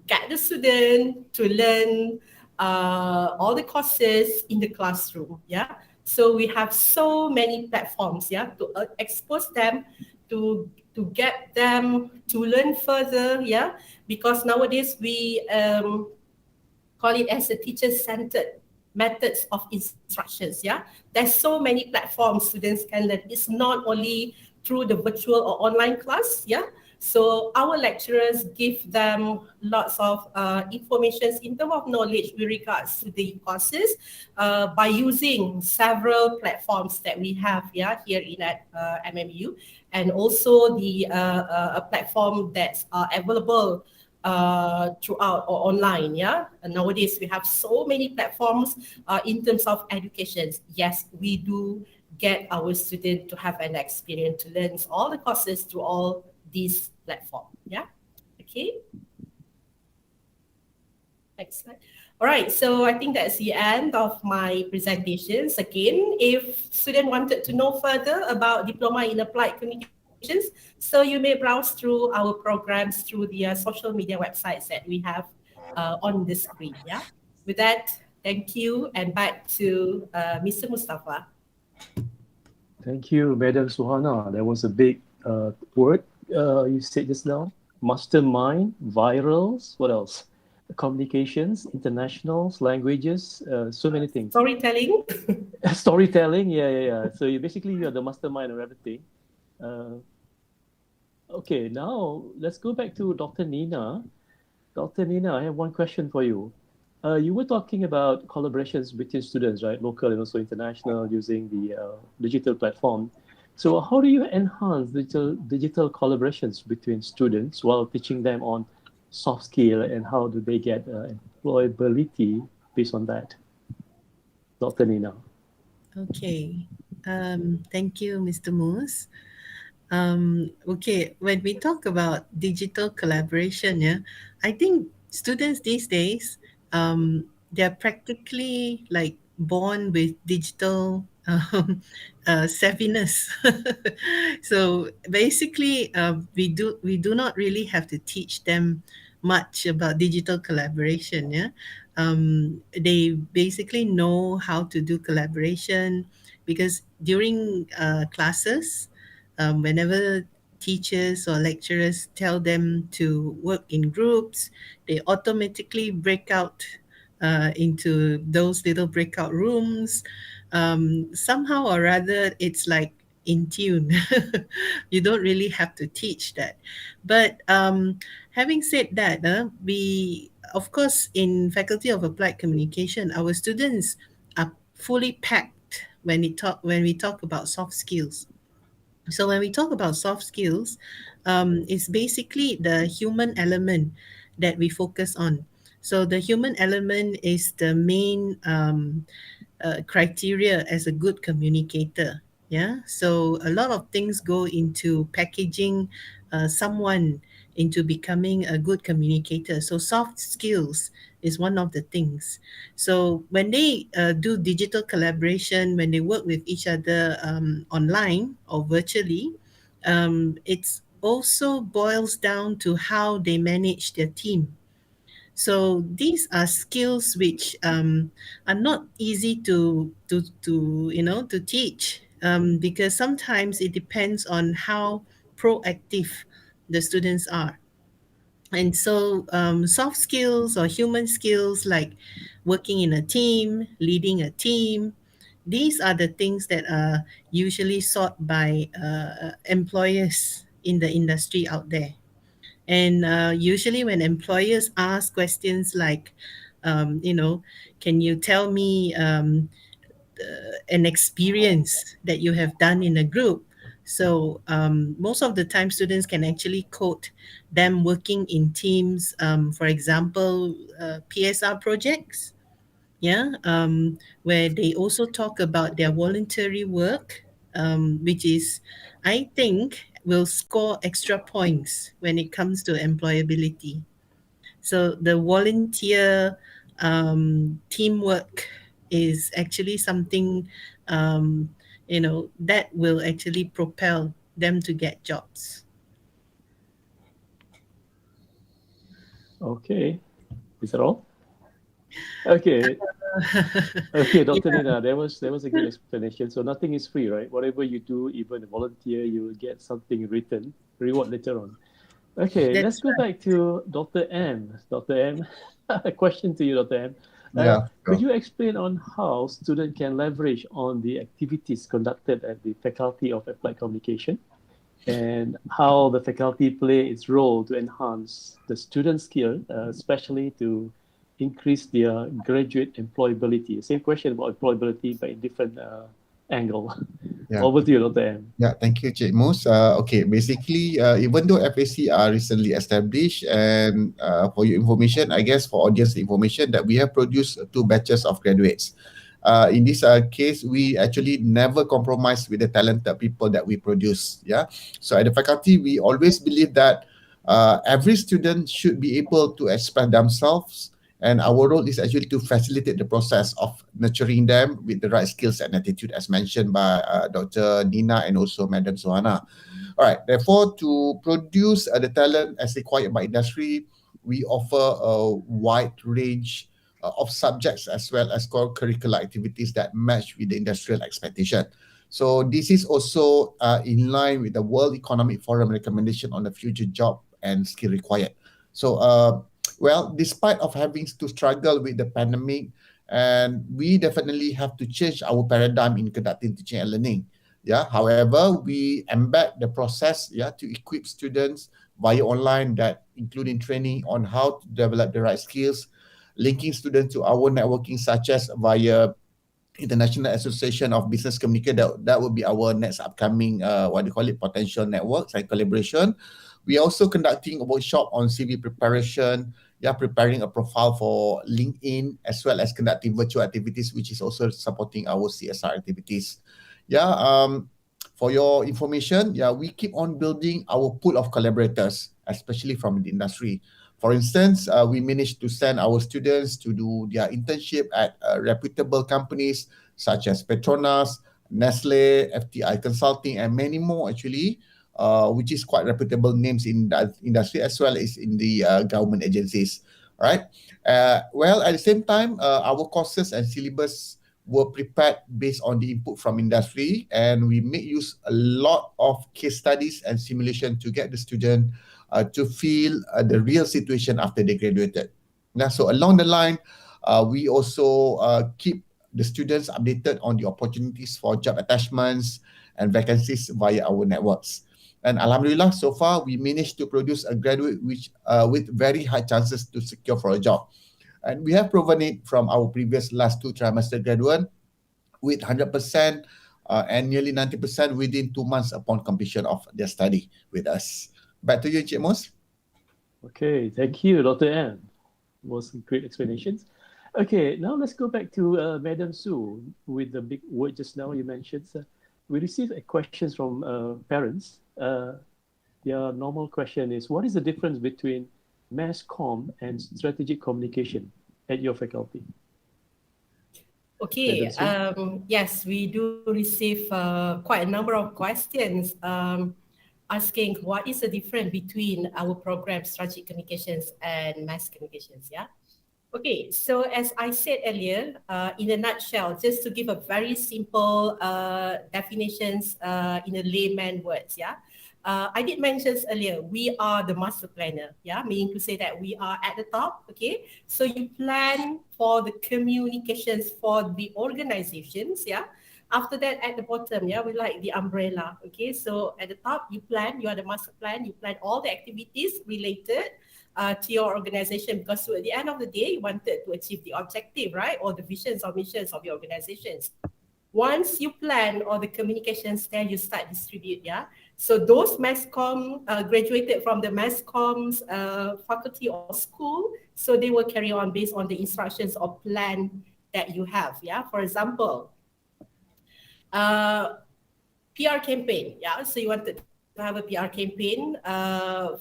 get the student to learn all the courses in the classroom, yeah. So we have so many platforms, yeah, to expose them, to get them to learn further, yeah, because nowadays we call it as a teacher-centered methods of instructions, yeah. There's so many platforms students can learn. It's not only through the virtual or online class, yeah. So our lecturers give them lots of information in terms of knowledge with regards to the courses by using several platforms that we have, yeah, here in at MMU, and also the a platform that's available throughout or online. Yeah, and nowadays we have so many platforms in terms of education. Yes, we do get our students to have an experience to learn all the courses through all these platforms. Yeah. Okay. Next slide. All right, so I think that's the end of my presentations. Again, if student wanted to know further about Diploma in Applied Communications, so you may browse through our programs through the social media websites that we have on the screen. Yeah. With that, thank you, and back to Mr. Mustafa. Thank you, Madam Suhana. That was a big word you said just now. Mastermind, virals, what else? Communications, internationals, languages, so many things. Storytelling. Storytelling, yeah. So you're the mastermind of everything. Uh, okay, now let's go back to Dr. Nina. Dr. Nina, I have one question for you. You were talking about collaborations between students, right? Local and also international, using the digital platform. So how do you enhance digital collaborations between students while teaching them on soft skill, and how do they get employability based on that? Dr. Nina. Okay. Thank you, Mr. Moose. Okay, when we talk about digital collaboration, yeah, I think students these days, they're practically like born with digital savviness. So basically, we do not really have to teach them much about digital collaboration. Yeah, they basically know how to do collaboration because during classes, whenever teachers or lecturers tell them to work in groups, they automatically break out into those little breakout rooms. Somehow or rather, it's like in tune. You don't really have to teach that. But having said that, we, of course, in Faculty of Applied Communication, our students are fully packed when we talk about soft skills. So when we talk about soft skills, it's basically the human element that we focus on. So the human element is the main criteria as a good communicator. Yeah. So a lot of things go into packaging someone into becoming a good communicator. So soft skills is one of the things. So when they do digital collaboration, when they work with each other online or virtually, it's also boils down to how they manage their team. So these are skills which are not easy to teach, because sometimes it depends on how proactive the students are. And so soft skills or human skills like working in a team, leading a team, these are the things that are usually sought by employers in the industry out there. And usually, when employers ask questions like, you know, can you tell me an experience that you have done in a group? So, most of the time, students can actually quote them working in teams, for example, PSR projects, yeah, where they also talk about their voluntary work, which is, I think, will score extra points when it comes to employability. So the volunteer teamwork is actually something, that will actually propel them to get jobs. Okay, is that all? Okay, okay, Dr. Yeah, Nina, that was a good explanation. So nothing is free, right? Whatever you do, even volunteer, you will get something written reward later on. Okay, let's that's go right. back to Dr. M. Dr. M, a question to you, Dr. M. Yeah, Could sure. you explain on how students can leverage on the activities conducted at the Faculty of Applied Communication, and how the faculty play its role to enhance the student skill, especially to increase their graduate employability? Same question about employability, but in different angle. Yeah. Over to you, Dr. M. Yeah, thank you, Cik Mus. Okay, basically, even though FAC are recently established, and for your information, I guess for audience information, that we have produced two batches of graduates. In this case, we actually never compromise with the talented people that we produce. Yeah, so at the faculty, we always believe that every student should be able to express themselves, and our role is actually to facilitate the process of nurturing them with the right skills and attitude, as mentioned by Dr. Nina and also Madam Zohana. All right, therefore, to produce the talent as required by industry, we offer a wide range of subjects as well as core curricular activities that match with the industrial expectation. So this is also in line with the World Economic Forum recommendation on the future job and skill required. So well, despite of having to struggle with the pandemic, and we definitely have to change our paradigm in conducting teaching and learning. Yeah. However, we embed the process, yeah, to equip students via online, that including training on how to develop the right skills, linking students to our networking, such as via International Association of Business Communicators. That will be our next upcoming what do you call it, potential networks and collaboration. We are also conducting a workshop on CV preparation, yeah, preparing a profile for LinkedIn, as well as conducting virtual activities, which is also supporting our CSR activities. Yeah, for your information, yeah, we keep on building our pool of collaborators, especially from the industry. For instance, we managed to send our students to do their internship at reputable companies such as Petronas, Nestle, FTI Consulting, and many more actually, which is quite reputable names in the industry as well as in the government agencies. All right. Well, at the same time, our courses and syllabus were prepared based on the input from industry, and we make use a lot of case studies and simulation to get the student to feel the real situation after they graduated. Now, so along the line, we also keep the students updated on the opportunities for job attachments and vacancies via our networks. And Alhamdulillah, so far we managed to produce a graduate which with very high chances to secure for a job. And we have proven it from our previous last two trimester graduate with 100% and nearly 90% within 2 months upon completion of their study with us. Back to you, Encik Mus. Okay, thank you, Dr. M. Was great explanations. Okay, now let's go back to Madam Su with the big word just now you mentioned. We received questions from parents. Their normal question is, what is the difference between mass comm and strategic communication at your faculty? Okay, yes, we do receive quite a number of questions asking what is the difference between our program strategic communications and mass communications, yeah? Okay, so as I said earlier, in a nutshell, just to give a very simple definitions in a layman words, yeah? I did mention earlier, we are the master planner, yeah, meaning to say that we are at the top, okay? So you plan for the communications for the organizations, yeah? After that, at the bottom, yeah, we like the umbrella, okay? So at the top, you plan, you are the master plan, you plan all the activities related to your organization, because at the end of the day, you wanted to achieve the objective, right? Or the visions or missions of your organizations. Once you plan all the communications, then you start distribute, yeah? So those mass comm graduated from the mass comms faculty or school, so they will carry on based on the instructions or plan that you have, yeah? For example, PR campaign, yeah? So you wanted to have a PR campaign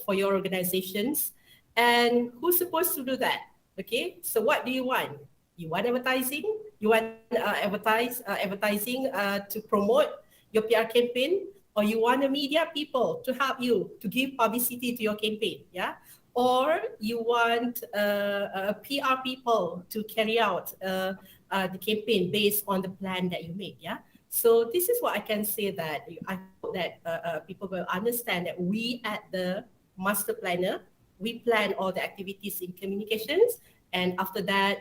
for your organizations, and who's supposed to do that? Okay, so what do you want? You want advertising? You want advertising to promote your PR campaign, or you want the media people to help you to give publicity to your campaign, yeah? Or you want PR people to carry out the campaign based on the plan that you make, yeah? So this is what I can say, that I hope that people will understand that we at the master planner, we plan all the activities in communications, and after that,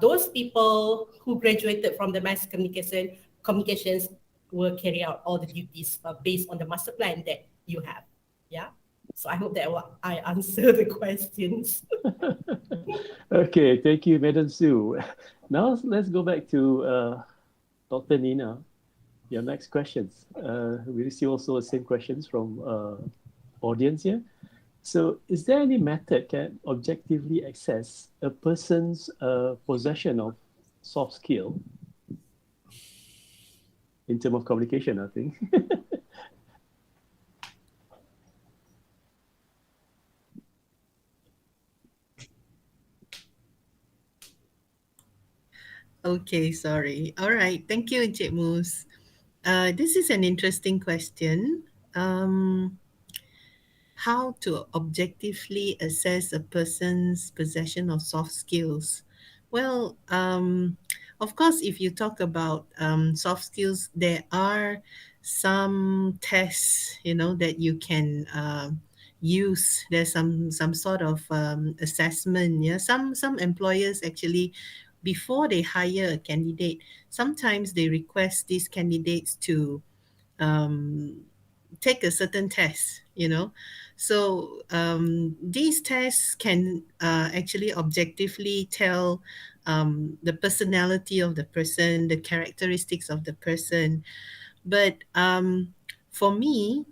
those people who graduated from the mass communications will carry out all the duties based on the master plan that you have. Yeah. So I hope that I answer the questions. Okay, thank you, Madam Sue. Now let's go back to Dr. Nina. your next questions. We receive also the same questions from audience here. So, is there any method can objectively assess a person's possession of soft skill in terms of communication? I think. Okay, sorry. All right. Thank you, Encik Mus. This is an interesting question. How to objectively assess a person's possession of soft skills? Well, of course, if you talk about soft skills, there are some tests, that you can use. There's some sort of assessment. Yeah, some employers actually, before they hire a candidate, sometimes they request these candidates to um, take a certain test. So these tests can actually objectively tell the personality of the person, the characteristics of the person. But for me,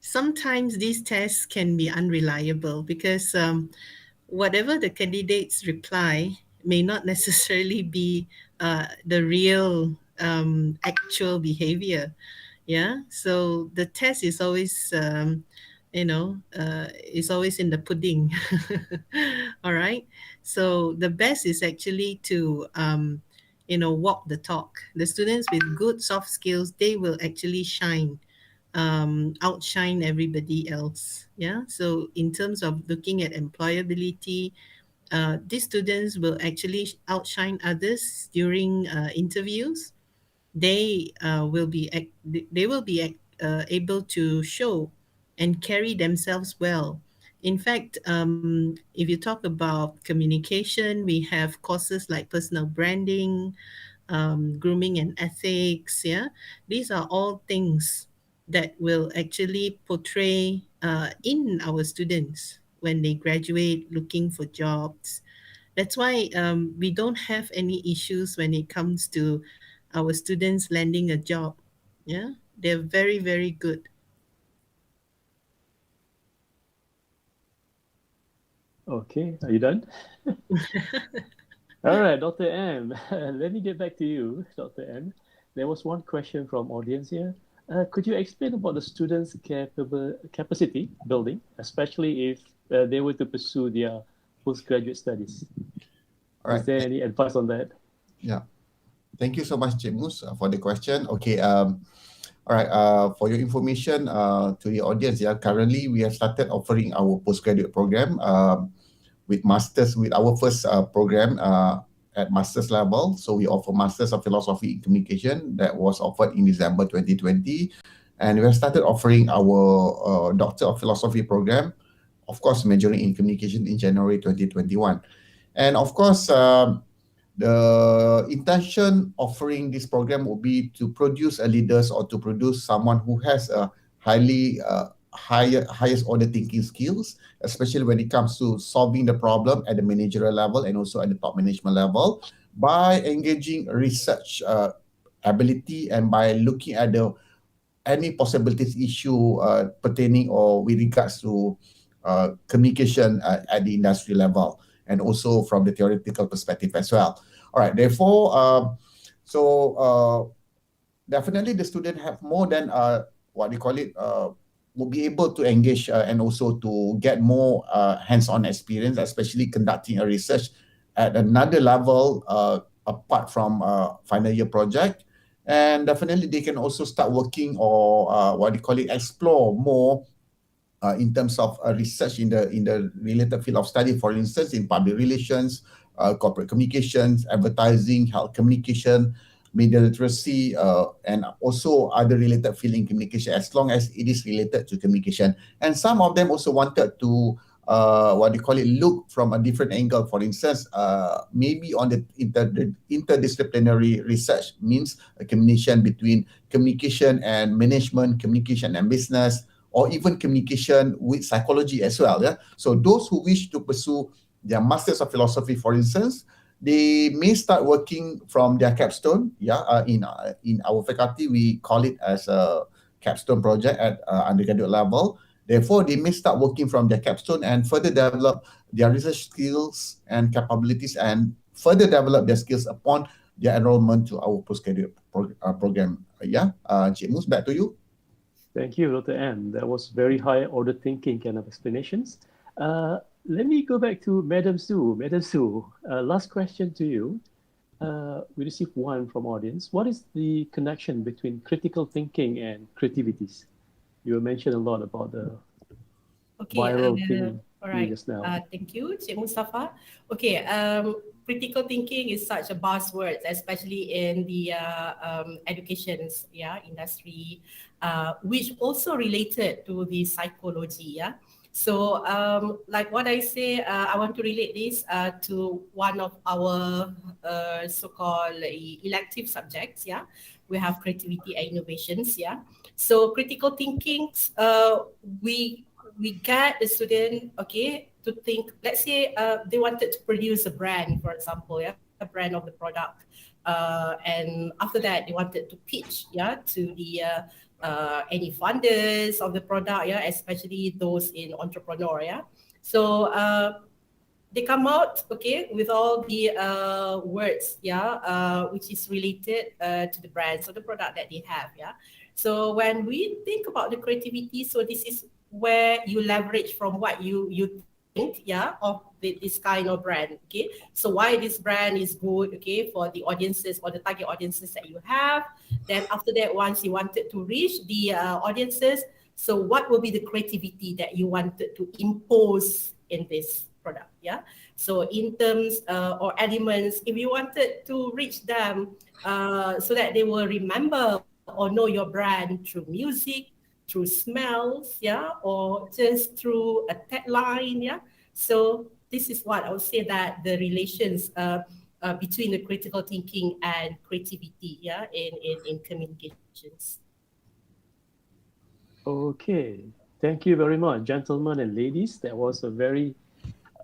sometimes these tests can be unreliable because whatever the candidates reply may not necessarily be the real actual behavior. Yeah, so the test is always is always in the pudding. All right, so the best is actually to walk the talk. The students with good soft skills, they will actually outshine everybody else. Yeah, so in terms of looking at employability, these students will actually outshine others during interviews. They will be able to show and carry themselves well. In fact, if you talk about communication, we have courses like personal branding, grooming and ethics. Yeah, these are all things that will actually portray in our students when they graduate looking for jobs. That's why we don't have any issues when it comes to our students landing a job. Yeah, they're very, very good. Okay, are you done? All right, Dr. M. Let me get back to you, Dr. M. There was one question from audience here. Could you explain about the students' capacity building, especially if they were to pursue their postgraduate studies? All right. Is there any advice on that? Yeah. Thank you so much, Cik Mus, for the question. Okay. All right. For your information to the audience, currently we have started offering our postgraduate program with masters, with our first program at master's level. So we offer Masters of Philosophy in Communication that was offered in December 2020. And we have started offering our Doctor of Philosophy program, of course, majoring in communication in January 2021. And of course, the intention offering this program will be to produce a leaders or to produce someone who has a highest order thinking skills, especially when it comes to solving the problem at the managerial level and also at the top management level, by engaging research ability and by looking at any possibilities issue pertaining or with regards to communication at the industry level, and also from the theoretical perspective as well. All right, therefore, definitely the student have more than will be able to engage and also to get more hands-on experience, especially conducting a research at another level apart from final year project. And definitely they can also start working or explore more in terms of research in the related field of study, for instance, in public relations, corporate communications, advertising, health communication, media literacy, and also other related field in communication, as long as it is related to communication. And some of them also wanted to look from a different angle. For instance, maybe on the interdisciplinary research, means a combination between communication and management, communication and business, or even communication with psychology as well. Yeah. So those who wish to pursue their Masters of Philosophy, for instance, they may start working from their capstone. In our faculty, we call it as a capstone project at undergraduate level. Therefore, they may start working from their capstone and further develop their research skills and capabilities, and further develop their skills upon their enrollment to our postgraduate program. Encik Mus, back to you. Thank you, Dr. M. That was very high order thinking kind of explanations. Let me go back to Madam Sue. Madam Sue, last question to you. We received one from audience. What is the connection between critical thinking and creativities? You mentioned a lot about the viral thing just now. Thank you, Cik Mustafa. Okay, critical thinking is such a buzzword, especially in the education industry, which also related to the psychology. So like what I say, I want to relate this to one of our so-called elective subjects. We have creativity and innovations. So critical thinking, we get the student, to think, let's say they wanted to produce a brand, for example, a brand of the product. And after that, they wanted to pitch, to the any funders of the product, especially those in entrepreneur, So they come out, with all the words, which is related to the brands or the product that they have, So when we think about the creativity, so this is where you leverage from what you think, of this kind of brand, So why this brand is good, for the audiences or the target audiences that you have. Then after that, once you wanted to reach the audiences, so what will be the creativity that you wanted to impose in this product, So in terms or elements, if you wanted to reach them so that they will remember or know your brand through music, through smells, or just through a tagline, So this is what I would say that the relations between the critical thinking and creativity, in communications. Okay, thank you very much, gentlemen and ladies. That was a very,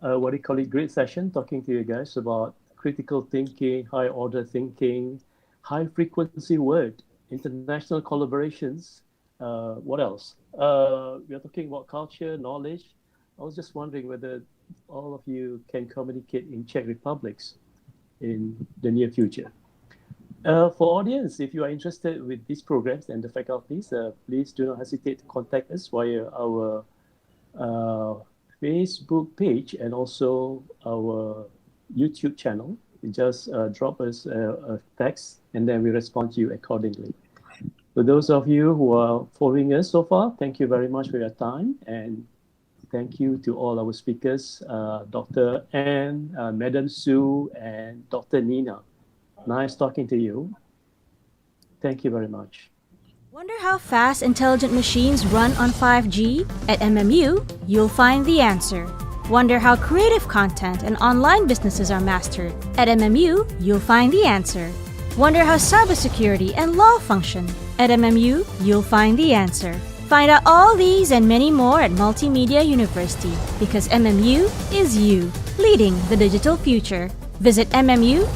great session talking to you guys about critical thinking, high order thinking, high frequency word, international collaborations. What else? We are talking about culture, knowledge. I was just wondering whether all of you can communicate in Czech Republics in the near future. For audience, if you are interested with these programs and the faculties, please do not hesitate to contact us via our Facebook page and also our YouTube channel. You just drop us a text and then we respond to you accordingly. For those of you who are following us so far, thank you very much for your time, and thank you to all our speakers, Dr. Anne, Madam Sue, and Dr. Nina. Nice talking to you. Thank you very much. Wonder how fast intelligent machines run on 5G? At MMU, you'll find the answer. Wonder how creative content and online businesses are mastered? At MMU, you'll find the answer. Wonder how cybersecurity and law function? At MMU, you'll find the answer. Find out all these and many more at Multimedia University, because MMU is you, leading the digital future. Visit mmu.edu.my.